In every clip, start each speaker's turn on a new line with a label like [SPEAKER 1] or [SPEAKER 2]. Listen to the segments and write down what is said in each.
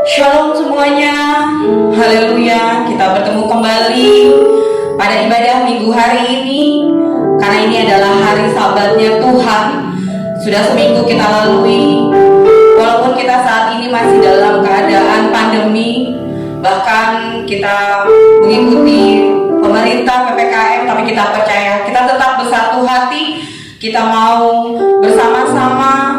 [SPEAKER 1] Shalom semuanya, haleluya. Kita bertemu kembali pada ibadah minggu hari ini, karena ini adalah hari sabatnya Tuhan. Sudah seminggu kita lalui, walaupun kita saat ini masih dalam keadaan pandemi, bahkan kita mengikuti pemerintah PPKM, tapi kita percaya, kita tetap bersatu hati. Kita mau bersama-sama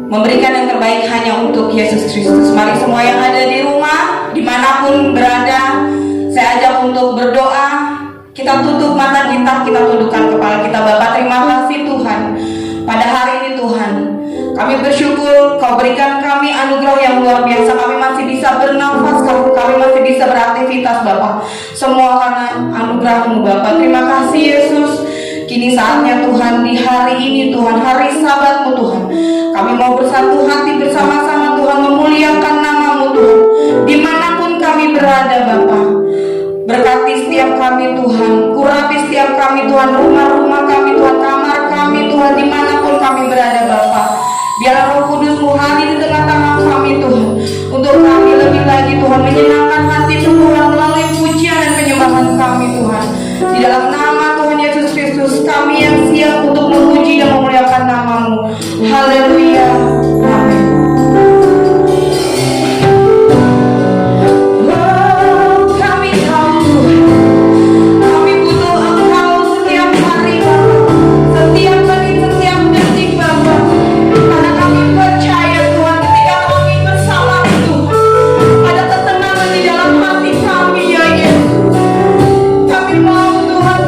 [SPEAKER 1] memberikan yang terbaik hanya untuk Yesus Kristus. Mari semua yang ada di rumah, dimanapun berada, saya ajak untuk berdoa. Kita tutup mata kita tundukkan kepala kita. Bapa, terima kasih Tuhan. Pada hari ini Tuhan, kami bersyukur Kau berikan kami anugerah yang luar biasa. Kami masih bisa bernafas, kami masih bisa beraktivitas Bapa. Semua karena anugerah-Mu Bapa. Terima kasih Yesus. Kini saatnya Tuhan, di hari ini Tuhan, hari Sabat-Mu Tuhan, kami mau bersatu hati bersama-sama Tuhan, memuliakan nama-Mu Tuhan, dimanapun kami berada Bapa. Berkati setiap kami Tuhan, urapi setiap kami Tuhan, rumah-rumah kami Tuhan, kamar kami Tuhan, dimanapun kami berada Bapa. Biar Roh Kudus-Mu hadir di tengah-tengah kami Tuhan, untuk kami lebih lagi Tuhan, menyenangkan hati Tuhan melalui pujian dan penyembahan kami Tuhan. Di dalam nama Tuhan Yesus Kristus, kami yang siap untuk memuji dan memuliakan nama-Mu. Haleluya. Amin. Tuhan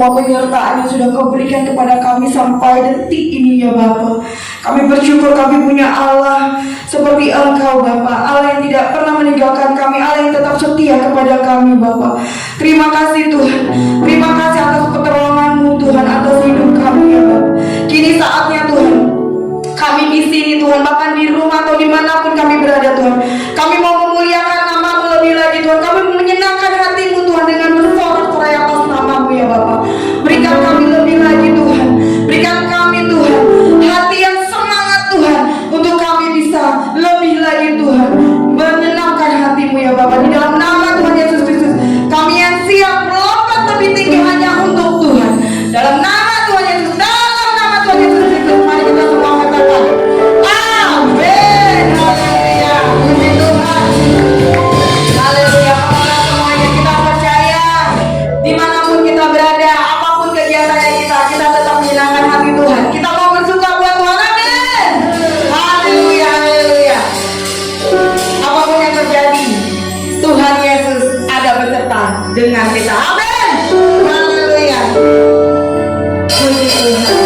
[SPEAKER 2] semua penyertaan yang sudah Kau berikan kepada kami sampai detik ini ya Bapa. Kami bersyukur kami punya Allah seperti Engkau Bapa, Allah yang tidak pernah meninggalkan kami, Allah yang tetap setia kepada kami Bapa. Terima kasih Tuhan, terima kasih atas pertolongan-Mu Tuhan atas hidup kami ya Bapa. Kini saatnya Tuhan, kami di sini Tuhan, bahkan di rumah atau dimanapun kami berada Tuhan, kami mau memuliakan nama-Mu lebih lagi Tuhan. Kami menyenangkan hati-Mu Tuhan dengan bersorak-sorai atas nama-Mu ya Bapa. Berikan kami lebih lagi Tuhan, berikan kami Tuhan hati yang semangat Tuhan, untuk kami bisa lebih lagi Tuhan menyenangkan hati-Mu ya Bapa. Di dalam nama Tuhan Yesus Kristus, kami yang siap melompat lebih tinggi hanya untuk Tuhan. Dalam nama Tuhan Yesus, dalam nama Tuhan Yesus Kristus, mari kita semua katakan amin. Haleluya, puji Tuhan. Haleluya, Bapak semuanya, kita percaya dimanapun kita berada, apapun kegiatannya kita tetap menyenangkan hati Tuhan. Kita mau bersuka buat Tuhan, amin. Haleluya, haleluya. Apapun yang terjadi, Tuhan Yesus ada beserta dengan kita, amin. Haleluya, puji Tuhan.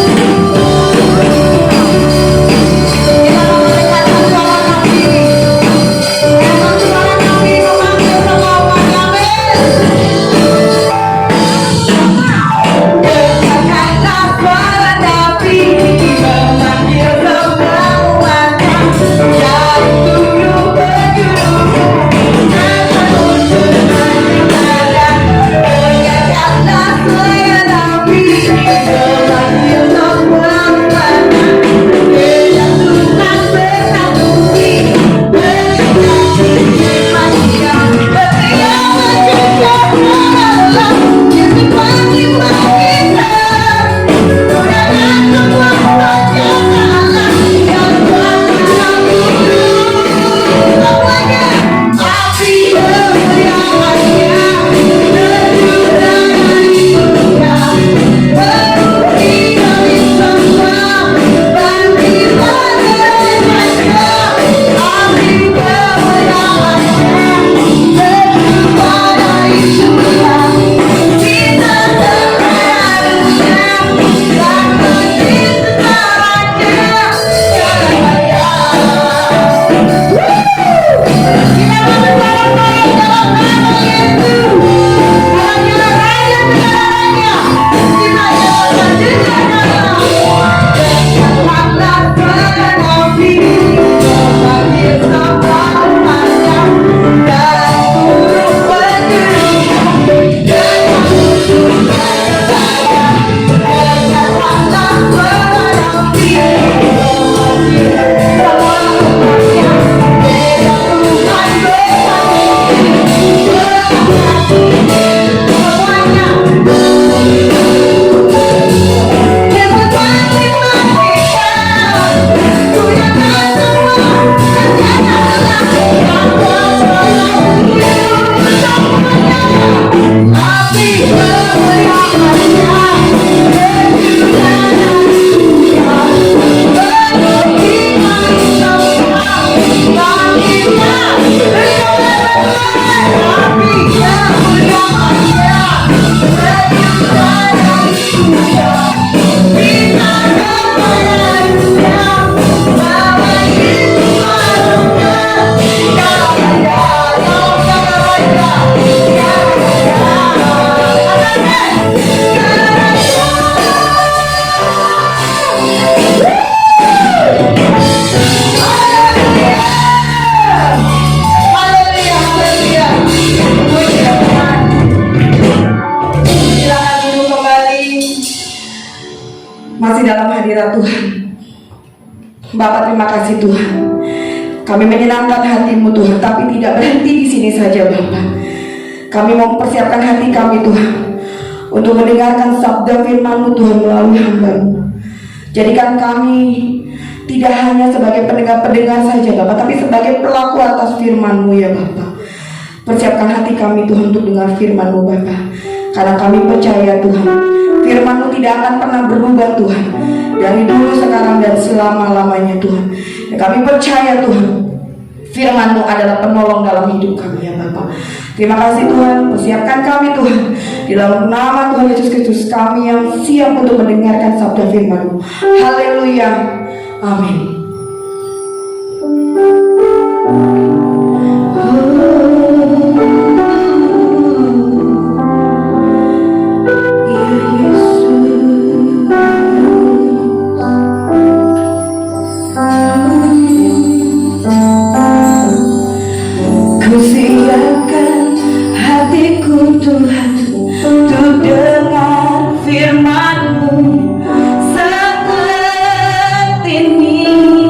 [SPEAKER 2] Kita memberikan suara kami, memang suara kami memanggil semua umat, amin. Dengarkanlah suara Nabi memanggil semua umatnya dari ujung ke ujung, namun dengan ibadah. Dengarkanlah suara Nabi memanggil semua umatnya dengan Tuhan bersatu di manusia. Ketika manusia adalah Yesus panggillah kita. Udahlah semua saja salah yang Tuhan dulu. Semuanya api kemuliaannya menuju dari surga. Penuhi kami semua, bangkitlah dengannya. Api kemuliaannya menuju dari surga. Kita terharunya takut disesarannya. Kita bersorak-sorai dalam nama Yesus. Hanya Raja segalanya, kita yang dengarkanlah. Dengarkanlah suara Nabi memanggil semua umatnya dari ujung ke ujung, dengan ujung saya. Dengarkanlah suara Nabi memanggil semua umatnya dengan Tuhan bersatu. Semuanya Yesus panggillah kita. Gunakan semua senjata yang Kau semuanya. Api kemuliaannya menuju dari surga. Penuhi kami semua, bangkitlah dengannya. Api kemuliaannya menuju dari surga. Kita kepadanya bawa Yesus masuknya. Ya Raja, ya Raja, ya Raja. Haleluya, haleluya. Puji Tuhan. Silakan duduk kembali. Masih dalam hadirat Tuhan. Bapak, terima kasih Tuhan. Kami menyenangkan hati-Mu Tuhan, tapi tidak berhenti di sini saja Bapak. Kami mau mempersiapkan hati kami Tuhan untuk mendengarkan sabda firman-Mu Tuhan melalui hamba-Mu. Jadikan kami tidak hanya sebagai pendengar-pendengar saja Bapak, tapi sebagai pelaku atas firman-Mu ya Bapak. Persiapkan hati kami Tuhan untuk dengar firman-Mu Bapak. Karena kami percaya Tuhan, firman-Mu tidak akan pernah berubah Tuhan, dari dulu, sekarang, dan selama-lamanya Tuhan. Dan kami percaya Tuhan, Firman-Mu adalah penolong dalam hidup kami ya Bapa. Terima kasih Tuhan, persiapkan kami Tuhan. Di dalam nama Tuhan Yesus Kristus kami yang siap untuk mendengarkan sabda firman-Mu. Haleluya. Amin. Kusiapkan hatiku Tuhan untuk dengar firman-Mu saat ini.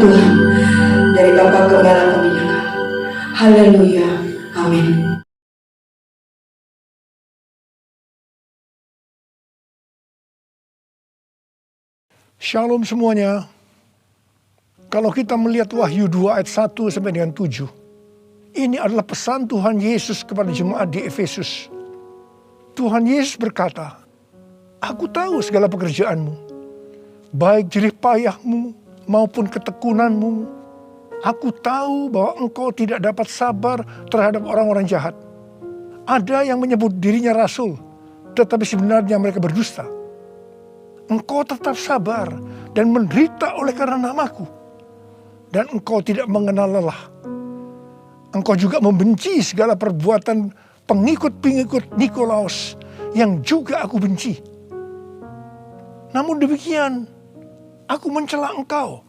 [SPEAKER 2] Tuhan dari Bapak Gembala Pembina. Haleluya. Amin.
[SPEAKER 3] Shalom semuanya. Kalau kita melihat Wahyu 2 ayat 1 sampai dengan 7, ini adalah pesan Tuhan Yesus kepada jemaat di Efesus. Tuhan Yesus berkata, "Aku tahu segala pekerjaanmu, baik jerih payahmu maupun ketekunanmu. Aku tahu bahwa engkau tidak dapat sabar terhadap orang-orang jahat. Ada yang menyebut dirinya rasul, tetapi sebenarnya mereka berdusta. Engkau tetap sabar dan menderita oleh karena namaku. Dan engkau tidak mengenal lelah. Engkau juga membenci segala perbuatan pengikut-pengikut Nikolaus yang juga aku benci. Namun demikian, aku mencela engkau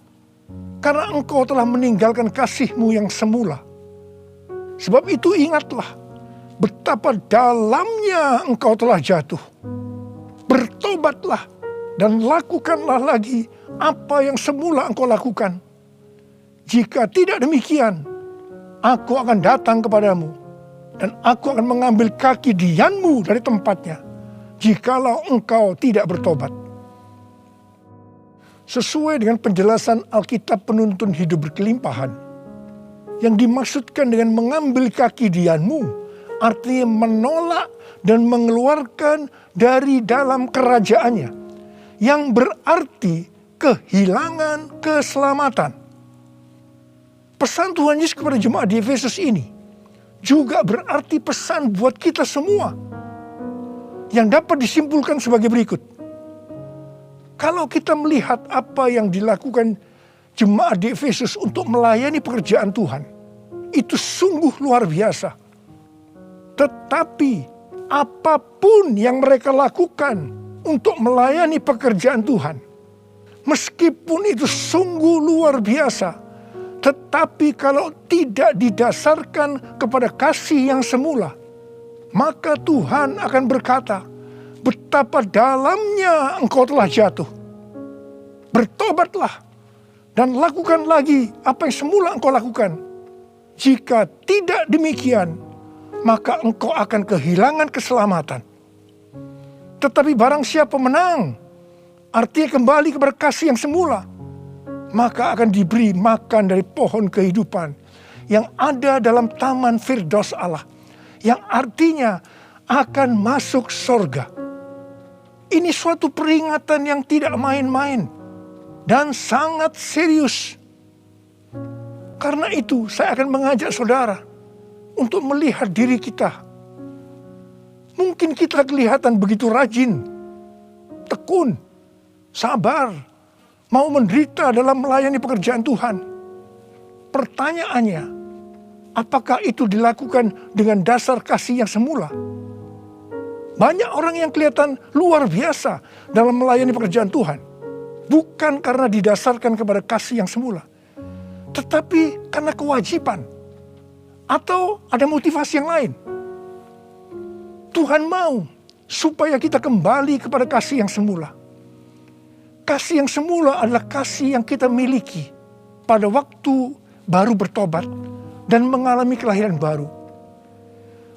[SPEAKER 3] karena engkau telah meninggalkan kasihmu yang semula. Sebab itu ingatlah betapa dalamnya engkau telah jatuh. Bertobatlah dan lakukanlah lagi apa yang semula engkau lakukan. Jika tidak demikian, aku akan datang kepadamu dan aku akan mengambil kaki dianmu dari tempatnya, jikalau engkau tidak bertobat." Sesuai dengan penjelasan Alkitab Penuntun Hidup Berkelimpahan, yang dimaksudkan dengan mengambil kaki dianmu, artinya menolak dan mengeluarkan dari dalam kerajaannya, yang berarti kehilangan keselamatan. Pesan Tuhan Yesus kepada jemaat di Efesus ini juga berarti pesan buat kita semua, yang dapat disimpulkan sebagai berikut. Kalau kita melihat apa yang dilakukan jemaat di Efesus untuk melayani pekerjaan Tuhan, itu sungguh luar biasa. Tetapi apapun yang mereka lakukan untuk melayani pekerjaan Tuhan, meskipun itu sungguh luar biasa, tetapi kalau tidak didasarkan kepada kasih yang semula, maka Tuhan akan berkata, betapa dalamnya engkau telah jatuh. Bertobatlah dan lakukan lagi apa yang semula engkau lakukan. Jika tidak demikian, maka engkau akan kehilangan keselamatan. Tetapi barang siapa menang, artinya kembali kepada kasih yang semula, maka akan diberi makan dari pohon kehidupan yang ada dalam taman Firdaus Allah, yang artinya akan masuk surga. Ini suatu peringatan yang tidak main-main dan sangat serius. Karena itu saya akan mengajak saudara untuk melihat diri kita. Mungkin kita kelihatan begitu rajin, tekun, sabar, mau menderita dalam melayani pekerjaan Tuhan. Pertanyaannya, apakah itu dilakukan dengan dasar kasih yang semula? Banyak orang yang kelihatan luar biasa dalam melayani pekerjaan Tuhan, bukan karena didasarkan kepada kasih yang semula, tetapi karena kewajiban atau ada motivasi yang lain. Tuhan mau supaya kita kembali kepada kasih yang semula. Kasih yang semula adalah kasih yang kita miliki pada waktu baru bertobat dan mengalami kelahiran baru.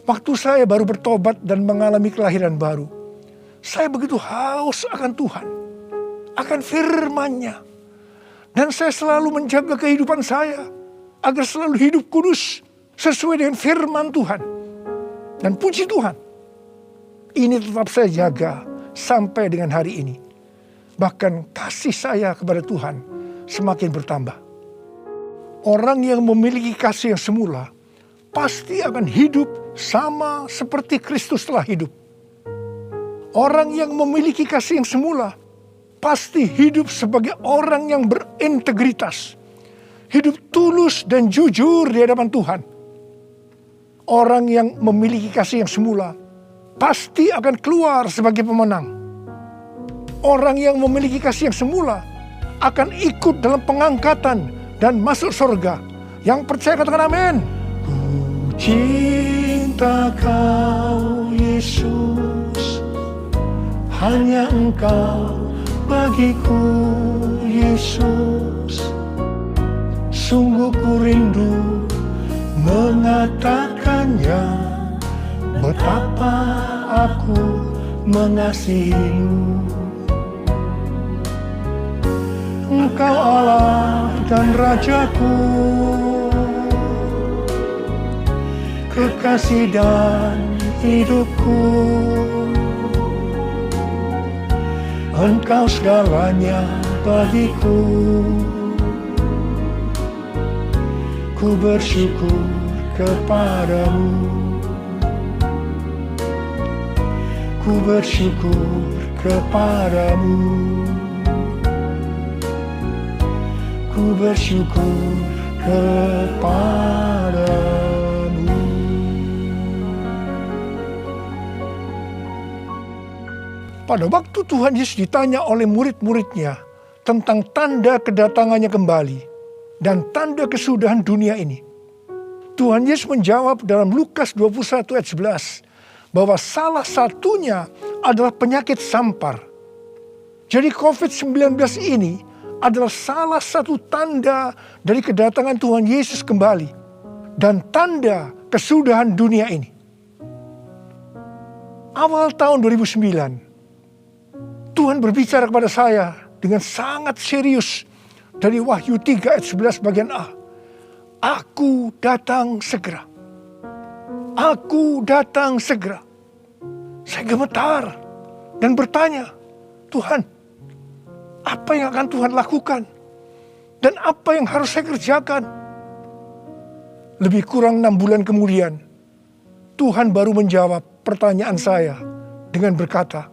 [SPEAKER 3] Waktu saya baru bertobat dan mengalami kelahiran baru, saya begitu haus akan Tuhan, akan firman-Nya. Dan saya selalu menjaga kehidupan saya agar selalu hidup kudus sesuai dengan firman Tuhan. Dan puji Tuhan, ini tetap saya jaga sampai dengan hari ini. Bahkan kasih saya kepada Tuhan semakin bertambah. Orang yang memiliki kasih yang semula pasti akan hidup sama seperti Kristus telah hidup. Orang yang memiliki kasih yang semula pasti hidup sebagai orang yang berintegritas, hidup tulus dan jujur di hadapan Tuhan. Orang yang memiliki kasih yang semula pasti akan keluar sebagai pemenang. Orang yang memiliki kasih yang semula akan ikut dalam pengangkatan dan masuk surga. Yang percaya katakan amin. Ku cinta Kau Yesus, hanya Engkau bagiku Yesus. Sungguh ku rindu mengatakannya, betapa aku mengasihimu. Engkau Allah dan Rajaku, kekasih dan hidupku. Engkau segalanya bagiku. Ku bersyukur kepadamu. Ku bersyukur kepadamu. Ku bersyukur kepadamu. Pada waktu Tuhan Yesus ditanya oleh murid-muridnya tentang tanda kedatangannya kembali dan tanda kesudahan dunia ini, Tuhan Yesus menjawab dalam Lukas 21 ayat 11 bahwa salah satunya adalah penyakit sampar. Jadi COVID-19 ini adalah salah satu tanda dari kedatangan Tuhan Yesus kembali dan tanda kesudahan dunia ini. Awal tahun 2009, Tuhan berbicara kepada saya dengan sangat serius dari Wahyu 3 ayat 11 bagian A. Aku datang segera. Aku datang segera. Saya gemetar dan bertanya, Tuhan, apa yang akan Tuhan lakukan? Dan apa yang harus saya kerjakan? Lebih kurang 6 bulan kemudian, Tuhan baru menjawab pertanyaan saya dengan berkata,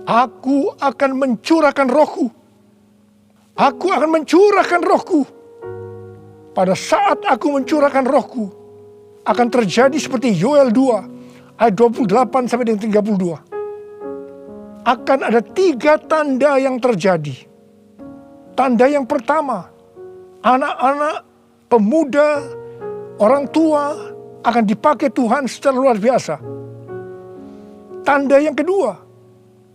[SPEAKER 3] Aku akan mencurahkan rohku. Aku akan mencurahkan rohku. Pada saat aku mencurahkan rohku, akan terjadi seperti Yoel 2 ayat 28 sampai dengan 32. Akan ada 3 tanda yang terjadi. Tanda yang pertama, anak-anak, pemuda, orang tua akan dipakai Tuhan secara luar biasa. Tanda yang kedua,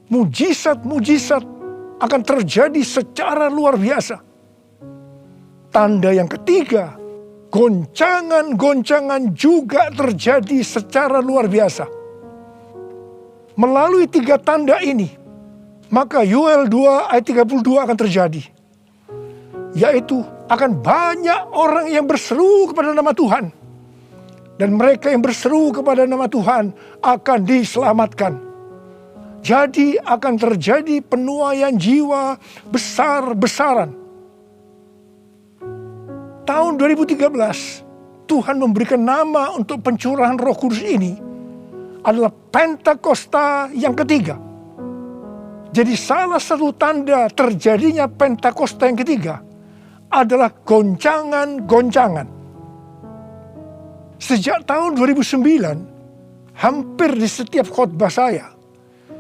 [SPEAKER 3] mujizat-mujizat akan terjadi secara luar biasa. Tanda yang ketiga, goncangan-goncangan juga terjadi secara luar biasa. Melalui 3 tanda ini, maka Yoel 2 ayat 32 akan terjadi. Yaitu akan banyak orang yang berseru kepada nama Tuhan. Dan mereka yang berseru kepada nama Tuhan akan diselamatkan. Jadi akan terjadi penuaian jiwa besar-besaran. Tahun 2013, Tuhan memberikan nama untuk pencurahan Roh Kudus ini adalah Pentakosta yang ketiga. Jadi salah satu tanda terjadinya Pentakosta yang ketiga adalah goncangan-goncangan. Sejak tahun 2009, hampir di setiap khotbah saya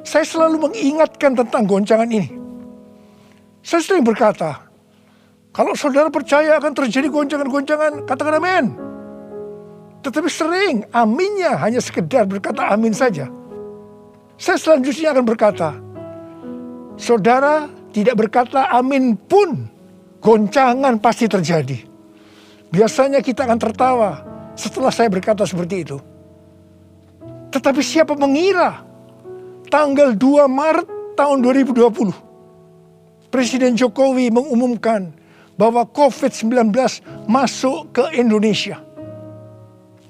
[SPEAKER 3] selalu mengingatkan tentang goncangan ini. Saya sering berkata, kalau saudara percaya akan terjadi goncangan-goncangan, katakan amin. Tetapi sering aminnya hanya sekedar berkata amin saja. Saya selanjutnya akan berkata, saudara tidak berkata amin pun, goncangan pasti terjadi. Biasanya kita akan tertawa setelah saya berkata seperti itu. Tetapi siapa mengira tanggal 2 Maret tahun 2020, Presiden Jokowi mengumumkan bahwa COVID-19 masuk ke Indonesia.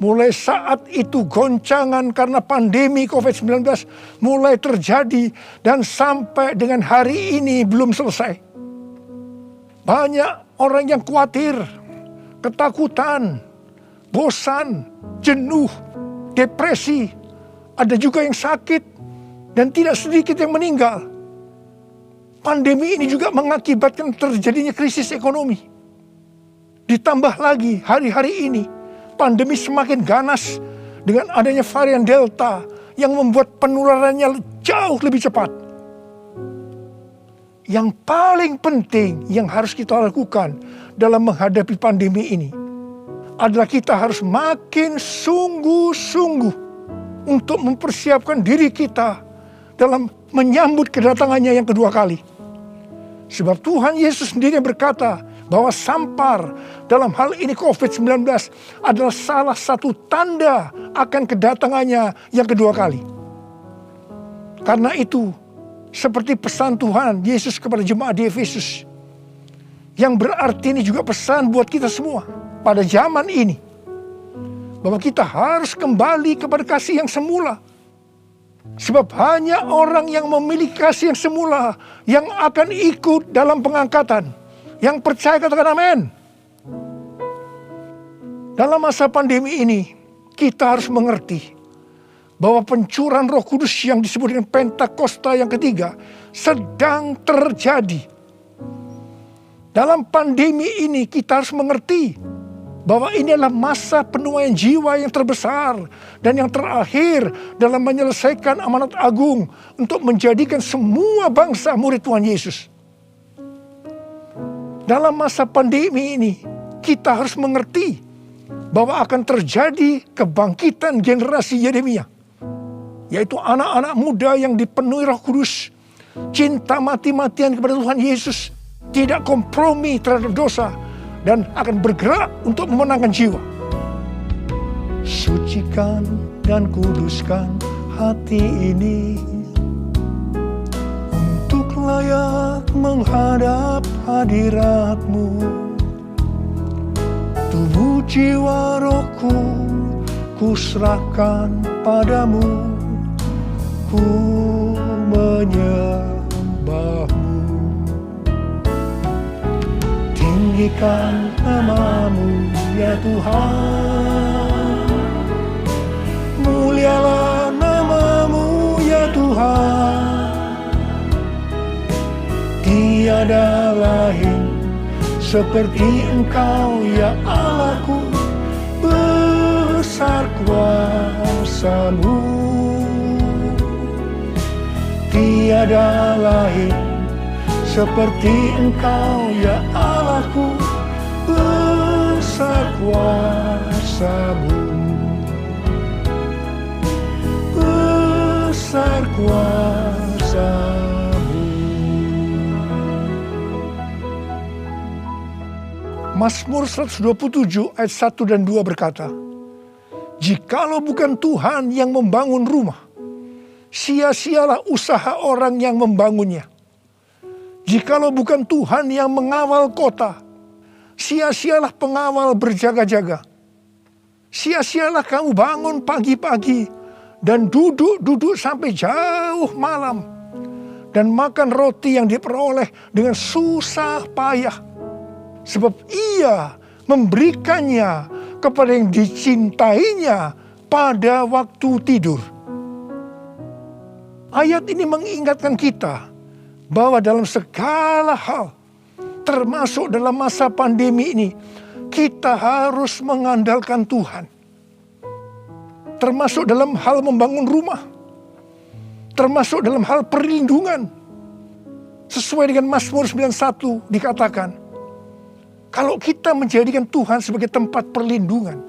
[SPEAKER 3] Mulai saat itu goncangan karena pandemi COVID-19 mulai terjadi dan sampai dengan hari ini belum selesai. Banyak orang yang khawatir, ketakutan, bosan, jenuh, depresi. Ada juga yang sakit dan tidak sedikit yang meninggal. Pandemi ini juga mengakibatkan terjadinya krisis ekonomi. Ditambah lagi hari-hari ini pandemi semakin ganas dengan adanya varian Delta yang membuat penularannya jauh lebih cepat. Yang paling penting yang harus kita lakukan dalam menghadapi pandemi ini adalah kita harus makin sungguh-sungguh untuk mempersiapkan diri kita dalam menyambut kedatangannya yang kedua kali. Sebab Tuhan Yesus sendiri berkata bahwa sampar dalam hal ini COVID-19 adalah salah satu tanda akan kedatangannya yang kedua kali. Karena itu, seperti pesan Tuhan Yesus kepada jemaat di Efesus, yang berarti ini juga pesan buat kita semua pada zaman ini, bahwa kita harus kembali kepada kasih yang semula. Sebab hanya orang yang memiliki kasih yang semula yang akan ikut dalam pengangkatan. Yang percaya katakan amin. Dalam masa pandemi ini, kita harus mengerti bahwa pencurahan Roh Kudus yang disebut dengan Pentakosta yang ketiga sedang terjadi. Dalam pandemi ini kita harus mengerti bahwa ini adalah masa penuaian jiwa yang terbesar dan yang terakhir dalam menyelesaikan amanat agung untuk menjadikan semua bangsa murid Tuhan Yesus. Dalam masa pandemi ini kita harus mengerti bahwa akan terjadi kebangkitan generasi Yeremia, yaitu anak-anak muda yang dipenuhi Roh Kudus, cinta mati-matian kepada Tuhan Yesus, tidak kompromi terhadap dosa, dan akan bergerak untuk memenangkan jiwa. Sucikan dan kuduskan hati ini untuk layak menghadap hadirat-Mu. Tubuh jiwa rohku kuserahkan padamu, ku menyembah-Mu. Tinggikan nama-Mu ya Tuhan, mulialah nama-Mu ya Tuhan. Tiada lain seperti Engkau ya Allahku, besar kuasa-Mu. Tiada lain seperti Engkau ya Allahku, besar kuasa-Mu, besar kuasa-Mu. Mazmur 127 ayat 1 dan 2 berkata, jikalau bukan Tuhan yang membangun rumah, sia-sialah usaha orang yang membangunnya. Jikalau bukan Tuhan yang mengawal kota, sia-sialah pengawal berjaga-jaga. Sia-sialah kamu bangun pagi-pagi dan duduk-duduk sampai jauh malam, dan makan roti yang diperoleh dengan susah payah. Sebab Ia memberikannya kepada yang dicintainya pada waktu tidur. Ayat ini mengingatkan kita bahwa dalam segala hal, termasuk dalam masa pandemi ini, kita harus mengandalkan Tuhan. Termasuk dalam hal membangun rumah, termasuk dalam hal perlindungan. Sesuai dengan Mazmur 91 dikatakan, kalau kita menjadikan Tuhan sebagai tempat perlindungan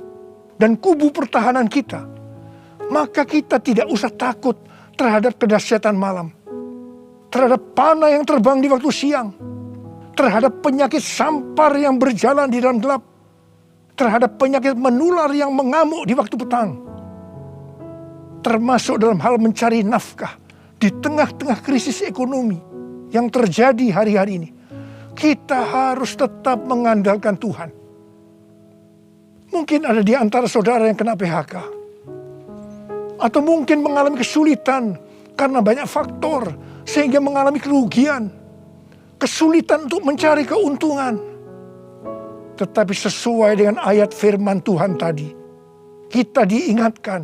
[SPEAKER 3] dan kubu pertahanan kita, maka kita tidak usah takut terhadap kedahsyatan malam, terhadap panah yang terbang di waktu siang, terhadap penyakit sampar yang berjalan di dalam gelap, terhadap penyakit menular yang mengamuk di waktu petang. Termasuk dalam hal mencari nafkah di tengah-tengah krisis ekonomi yang terjadi hari-hari ini. Kita harus tetap mengandalkan Tuhan. Mungkin ada di antara saudara yang kena PHK. Atau mungkin mengalami kesulitan karena banyak faktor sehingga mengalami kerugian. Kesulitan untuk mencari keuntungan. Tetapi sesuai dengan ayat firman Tuhan tadi, kita diingatkan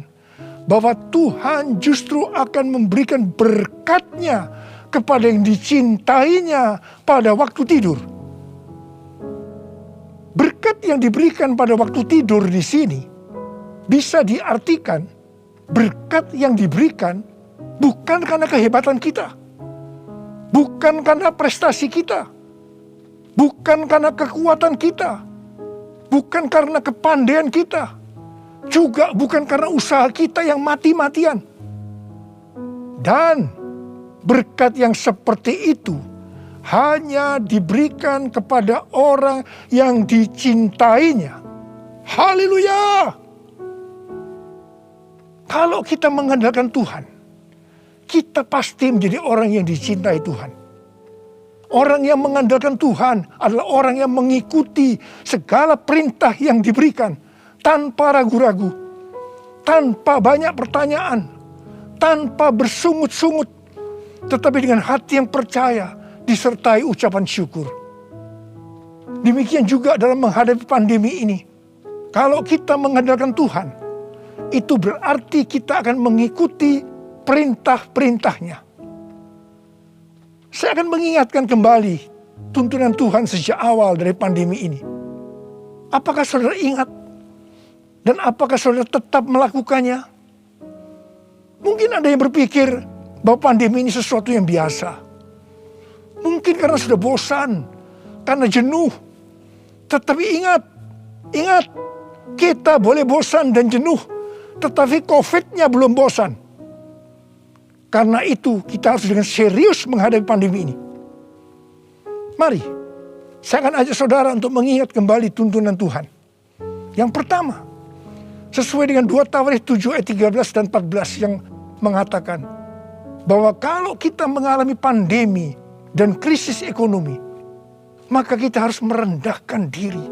[SPEAKER 3] bahwa Tuhan justru akan memberikan berkat-Nya kepada yang dicintainya pada waktu tidur. Berkat yang diberikan pada waktu tidur di sini bisa diartikan berkat yang diberikan bukan karena kehebatan kita, bukan karena prestasi kita, bukan karena kekuatan kita, bukan karena kepandaian kita, juga bukan karena usaha kita yang mati-matian. Dan berkat yang seperti itu hanya diberikan kepada orang yang dicintainya. Haleluya! Kalau kita mengandalkan Tuhan, kita pasti menjadi orang yang dicintai Tuhan. Orang yang mengandalkan Tuhan adalah orang yang mengikuti segala perintah yang diberikan tanpa ragu-ragu, tanpa banyak pertanyaan, tanpa bersungut-sungut, tetapi dengan hati yang percaya disertai ucapan syukur. Demikian juga dalam menghadapi pandemi ini. Kalau kita mengandalkan Tuhan, itu berarti kita akan mengikuti perintah-perintahnya. Saya akan mengingatkan kembali tuntunan Tuhan sejak awal dari pandemi ini. Apakah saudara ingat? Dan apakah saudara tetap melakukannya? Mungkin ada yang berpikir bahwa pandemi ini sesuatu yang biasa. Mungkin karena sudah bosan, karena jenuh. Tetapi ingat, kita boleh bosan dan jenuh, tetapi COVID-nya belum bosan. Karena itu kita harus dengan serius menghadapi pandemi ini. Mari, saya akan ajak saudara untuk mengingat kembali tuntunan Tuhan. Yang pertama, sesuai dengan 2 Tawarikh 7 ayat 13 dan 14 yang mengatakan bahwa kalau kita mengalami pandemi dan krisis ekonomi, maka kita harus merendahkan diri,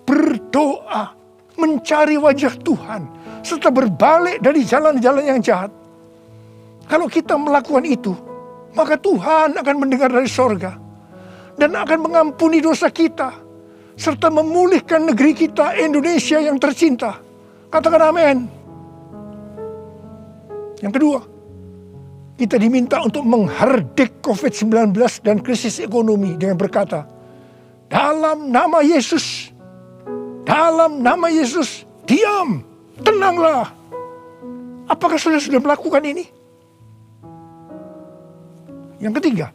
[SPEAKER 3] berdoa, mencari wajah Tuhan, serta berbalik dari jalan-jalan yang jahat. Kalau kita melakukan itu, maka Tuhan akan mendengar dari sorga dan akan mengampuni dosa kita, serta memulihkan negeri kita Indonesia yang tercinta. Katakan amin. Yang kedua, kita diminta untuk menghardik COVID-19 dan krisis ekonomi dengan berkata, dalam nama Yesus, diam, tenanglah. Apakah saudara sudah melakukan ini? Yang ketiga,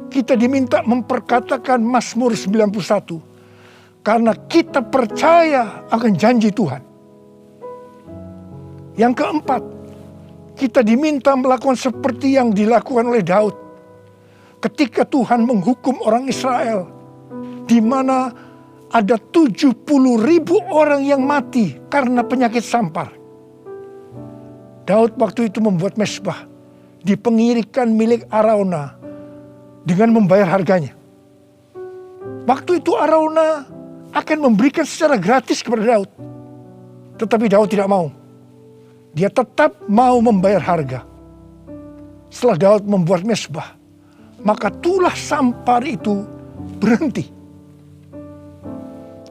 [SPEAKER 3] kita diminta memperkatakan Mazmur 91 karena kita percaya akan janji Tuhan. Yang keempat, kita diminta melakukan seperti yang dilakukan oleh Daud ketika Tuhan menghukum orang Israel, di mana ada 70.000 orang yang mati karena penyakit sampar. Daud waktu itu membuat mezbah di pengirikan milik Arauna dengan membayar harganya. Waktu itu Arauna akan memberikan secara gratis kepada Daud. Tetapi Daud tidak mau. Dia tetap mau membayar harga. Setelah Daud membuat mezbah, maka tulah sampar itu berhenti.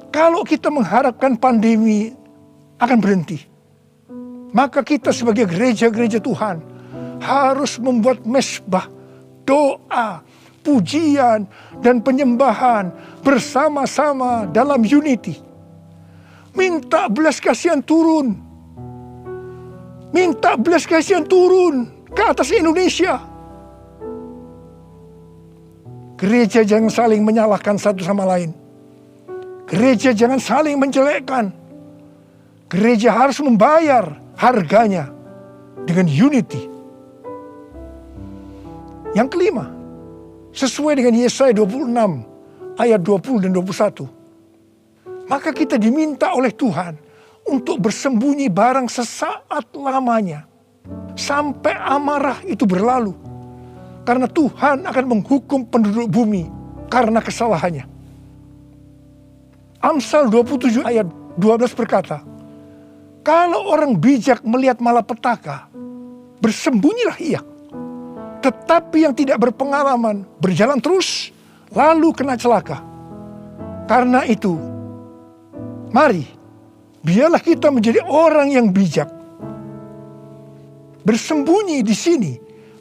[SPEAKER 3] Kalau kita mengharapkan pandemi akan berhenti, maka kita sebagai gereja-gereja Tuhan harus membuat mezbah, doa, pujian, dan penyembahan bersama-sama dalam unity. Minta belas kasihan turun. Minta belas kasihan turun ke atas Indonesia. Gereja jangan saling menyalahkan satu sama lain. Gereja jangan saling menjelekkan. Gereja harus membayar harganya dengan unity. Yang kelima, sesuai dengan Yesaya 26 ayat 20 dan 21. Maka kita diminta oleh Tuhan untuk bersembunyi barang sesaat lamanya sampai amarah itu berlalu. Karena Tuhan akan menghukum penduduk bumi karena kesalahannya. Amsal 27 ayat 12 berkata, kalau orang bijak melihat malapetaka, bersembunyilah ia. Tetapi yang tidak berpengalaman berjalan terus, lalu kena celaka. Karena itu, mari, biarlah kita menjadi orang yang bijak. Bersembunyi di sini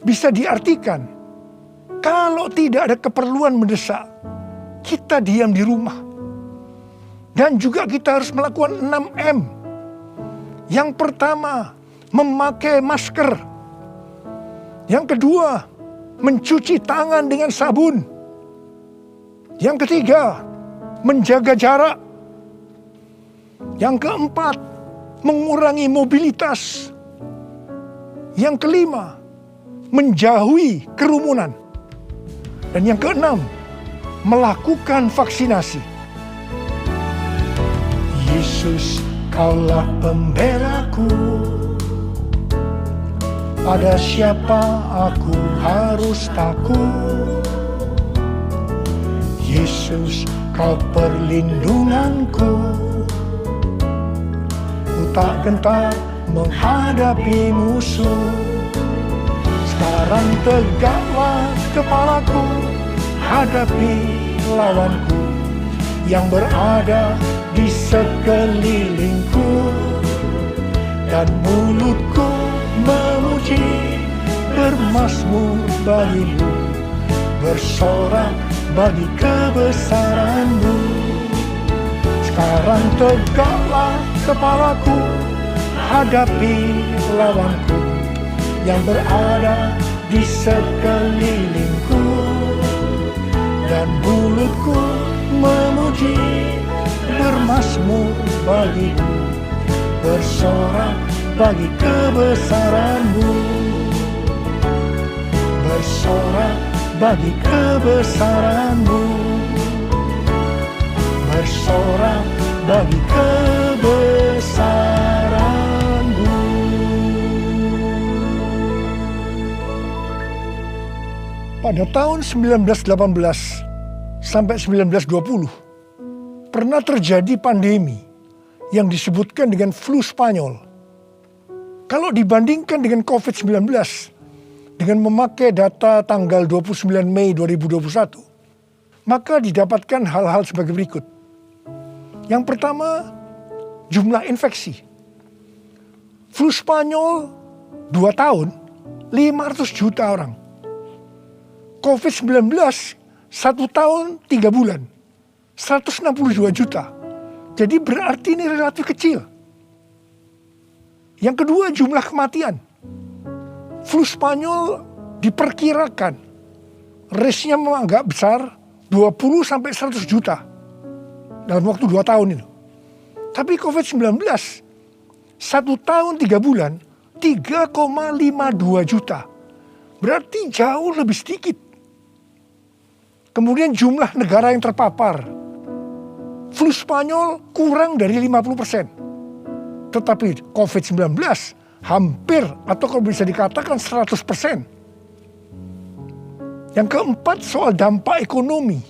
[SPEAKER 3] bisa diartikan, kalau tidak ada keperluan mendesak, kita diam di rumah. Dan juga kita harus melakukan 6M. Yang pertama, memakai masker. Yang kedua, mencuci tangan dengan sabun. Yang ketiga, menjaga jarak. Yang keempat, mengurangi mobilitas. Yang kelima, menjauhi kerumunan. Dan yang keenam, melakukan vaksinasi. Yesus, Kaulah pembelaku. Pada siapa aku harus takut? Yesus, Kau perlindunganku. Ku tak gentar menghadapi musuh. Sekarang tegaklah kepalaku, hadapi lawanku yang berada di sekelilingku. Dan mulutku memuji, bermazmur bagimu, bersorak bagi kebesaran-Mu. Sekarang tegaklah kepalaku, hadapi lawanku yang berada di sekelilingku. Dan mulutku memuji, bermazmur bagimu, bersorak bagi kebesaran-Mu. Bersorak bagi kebesaran-Mu. Bersorak bagi kebesaran-Mu. Pada tahun 1918 sampai 1920 pernah terjadi pandemi yang disebutkan dengan flu Spanyol. Kalau dibandingkan dengan COVID-19 dengan memakai data tanggal 29 Mei 2021, maka didapatkan hal-hal sebagai berikut. Yang pertama, jumlah infeksi. Flu Spanyol 2 tahun, 500 juta orang. COVID-19 1 tahun 3 bulan, 162 juta. Jadi berarti ini relatif kecil. Yang kedua, jumlah kematian. Flu Spanyol diperkirakan risknya memang agak besar, 20 sampai 100 juta dalam waktu 2 tahun itu. Tapi COVID-19 1 tahun 3 bulan 3,52 juta. Berarti jauh lebih sedikit. Kemudian jumlah negara yang terpapar. Flu Spanyol kurang dari 50%. Tetapi COVID-19 hampir atau kalau bisa dikatakan 100%. Yang keempat, soal dampak ekonomi.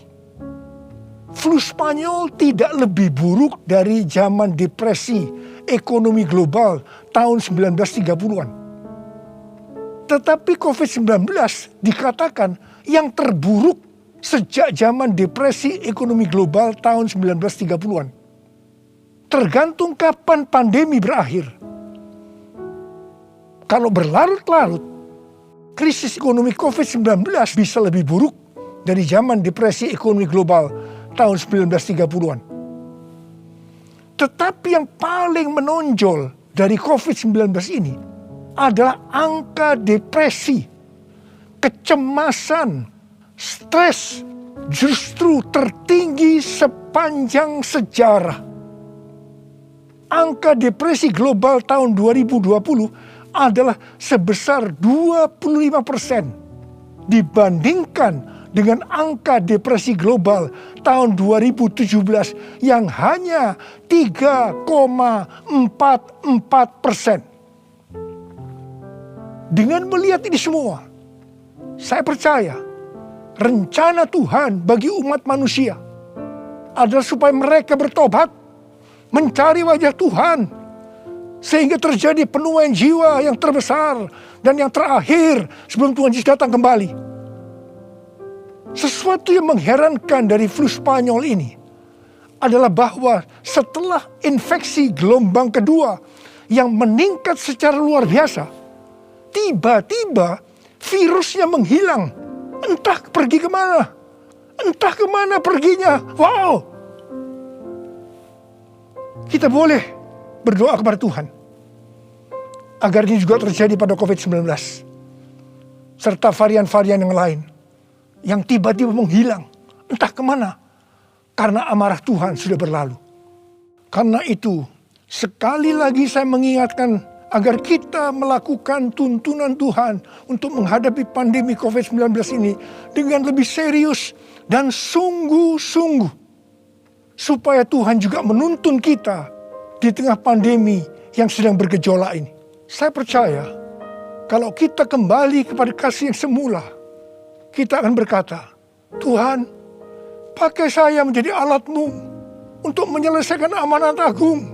[SPEAKER 3] Flu Spanyol tidak lebih buruk dari zaman depresi ekonomi global tahun 1930-an. Tetapi COVID-19 dikatakan yang terburuk sejak zaman depresi ekonomi global tahun 1930-an. Tergantung kapan pandemi berakhir. Kalau berlarut-larut, krisis ekonomi COVID-19 bisa lebih buruk dari zaman depresi ekonomi global tahun 1930-an. Tetapi yang paling menonjol dari COVID-19 ini adalah angka depresi, kecemasan, stres justru tertinggi sepanjang sejarah. Angka depresi global tahun 2020 adalah sebesar 25% dibandingkan dengan angka depresi global tahun 2017 yang hanya 3,44%. Dengan melihat ini semua, saya percaya rencana Tuhan bagi umat manusia adalah supaya mereka bertobat, mencari wajah Tuhan, sehingga terjadi penuaian jiwa yang terbesar dan yang terakhir sebelum Tuhan Yesus datang kembali. Sesuatu yang mengherankan dari flu Spanyol ini adalah bahwa setelah infeksi gelombang kedua yang meningkat secara luar biasa, tiba-tiba virusnya menghilang. Entah pergi kemana. Entah kemana perginya. Wow. Kita boleh berdoa kepada Tuhan agar ini juga terjadi pada COVID-19. Serta varian-varian yang lain. Yang tiba-tiba menghilang. Entah kemana. Karena amarah Tuhan sudah berlalu. Karena itu, sekali lagi saya mengingatkan agar kita melakukan tuntunan Tuhan untuk menghadapi pandemi COVID-19 ini dengan lebih serius dan sungguh-sungguh, supaya Tuhan juga menuntun kita di tengah pandemi yang sedang bergejolak ini. Saya percaya kalau kita kembali kepada kasih yang semula, kita akan berkata, Tuhan, pakai saya menjadi alat-Mu untuk menyelesaikan amanat agung.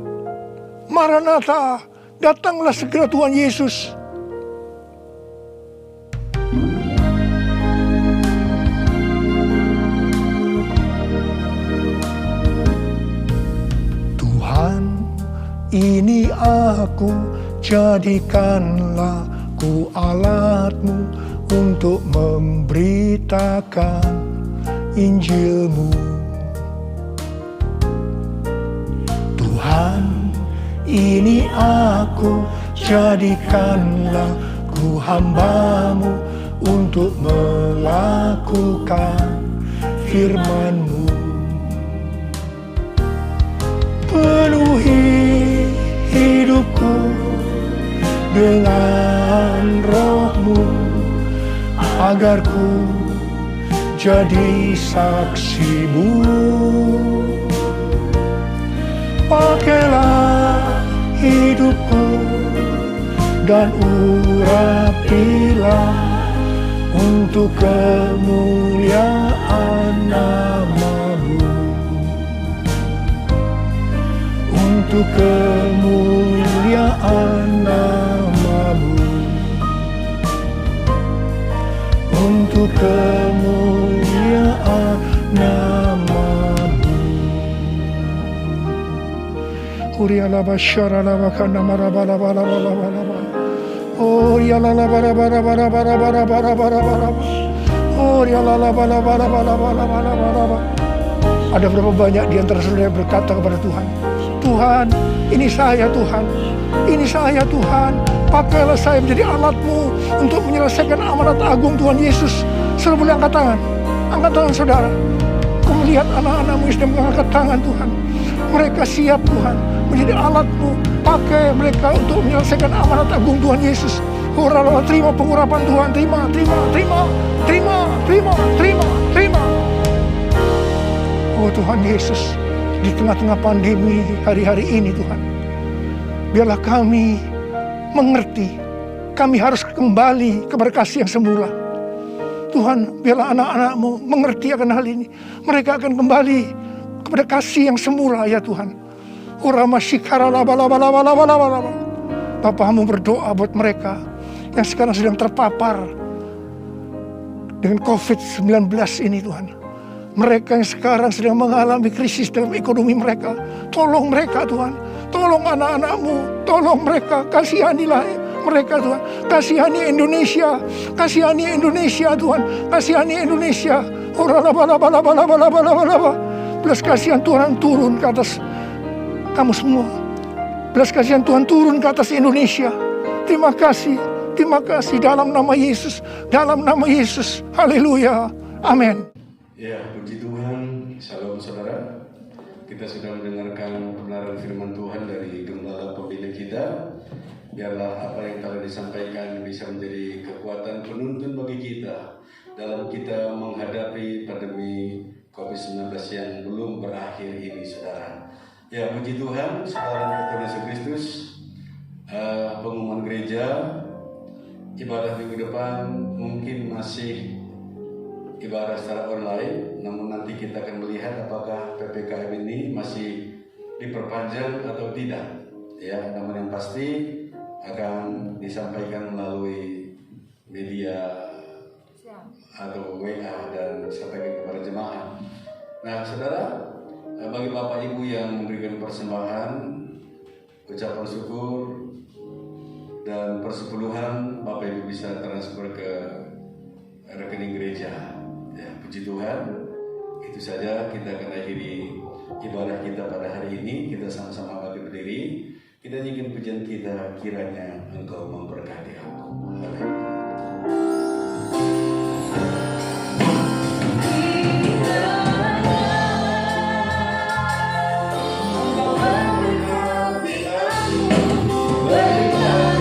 [SPEAKER 3] Maranatha, datanglah segera Tuhan Yesus. Tuhan, ini aku, jadikanlah ku alat-Mu untuk memberitakan Injil-Mu. Tuhan, ini aku, jadikanlah ku hamba-Mu untuk melakukan firman-Mu. Penuhi hidupku dengan Roh-Mu, agar ku jadi saksi-Mu. Pakailah hidupku dan urapilah untuk kemuliaan nama-Mu. Untuk kemuliaan nama-Mu. Untuk kemuliaan nama-Mu. Kurialaba syaralaba kana marabala bala bala bala. Oh ya la la bara bara bara bara bara bara bara bara. Oh ya la la bala bala bala bala bala bala. Ada berapa banyak di antara saudara yang berkata kepada Tuhan, Tuhan, ini saya Tuhan, ini saya Tuhan, pakailah saya menjadi alat-Mu untuk menyelesaikan amanat agung Tuhan Yesus. Saudara boleh angkat tangan saudara. Kau melihat anak-anak-Mu yang sedang mengangkat tangan Tuhan. Mereka siap Tuhan menjadi alat-Mu, pakai mereka untuk menyelesaikan amanat agung Tuhan Yesus. Hurrah, terima pengurapan Tuhan, terima. Oh Tuhan Yesus, di tengah-tengah pandemi hari-hari ini Tuhan, biarlah kami mengerti, kami harus kembali kepada kasih yang semula. Tuhan, biarlah anak-anak-Mu mengerti akan hal ini. Mereka akan kembali kepada kasih yang semula ya Tuhan. Bapa-Mu berdoa buat mereka yang sekarang sedang terpapar dengan COVID-19 ini Tuhan. Mereka yang sekarang sedang mengalami krisis dalam ekonomi mereka. Tolong mereka Tuhan. Tolong anak-anak-Mu. Tolong mereka. Kasihanilah mereka Tuhan. Kasihani Indonesia. Kasihani Indonesia Tuhan. Kasihani Indonesia. Belas kasihan Tuhan turun ke atas kamu semua. Belas kasihan Tuhan turun ke atas Indonesia. Terima kasih dalam nama Yesus. Dalam nama Yesus. Haleluya. Amin.
[SPEAKER 4] Ya, puji Tuhan. Shalom saudara. Kita sudah mendengarkan kebenaran firman Tuhan dari gembala pembina kita. Biarlah apa yang telah disampaikan bisa menjadi kekuatan penuntun bagi kita dalam kita menghadapi pandemi COVID-19 yang belum berakhir ini, saudara. Ya, puji Tuhan, saudara Tuhan Yesus Kristus, pengumuman gereja, ibadah minggu depan mungkin masih ibadah secara online, namun nanti kita akan melihat apakah PPKM ini masih diperpanjang atau tidak. Ya, namun yang pasti akan disampaikan melalui media atau WA dan disampaikan kepada jemaat. Nah, saudara, bagi Bapak Ibu yang memberikan persembahan, ucapan syukur dan persepuluhan, Bapak Ibu bisa transfer ke rekening gereja. Ya, puji Tuhan. Itu saja kita akan akhiri ibadah kita pada hari ini. Kita sama-sama bangkit berdiri. Kita nyanyikan pujian kita, kiranya Engkau memberkati aku. Amin.
[SPEAKER 5] Berikan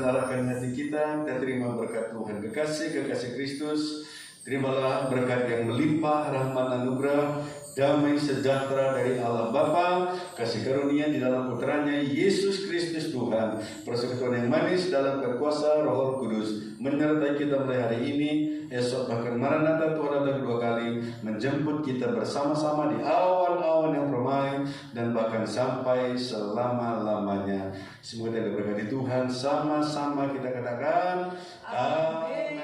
[SPEAKER 4] arahkan hati kita terima berkat Tuhan. Kekasih Kristus, terimalah berkat yang melimpah, rahmat anugerah, damai sejahtera dari Allah Bapa, kasih karunia di dalam putranya Yesus Kristus Tuhan, persekutuan yang manis dalam berkuasa Roh Kudus menyertai kita mulai hari ini, esok bahkan Maranatha Tuhan datang kedua kali menjemput kita bersama-sama di awan-awan yang permai dan bahkan sampai selama-lamanya. Semoga kita diberkati Tuhan, sama-sama kita katakan amin.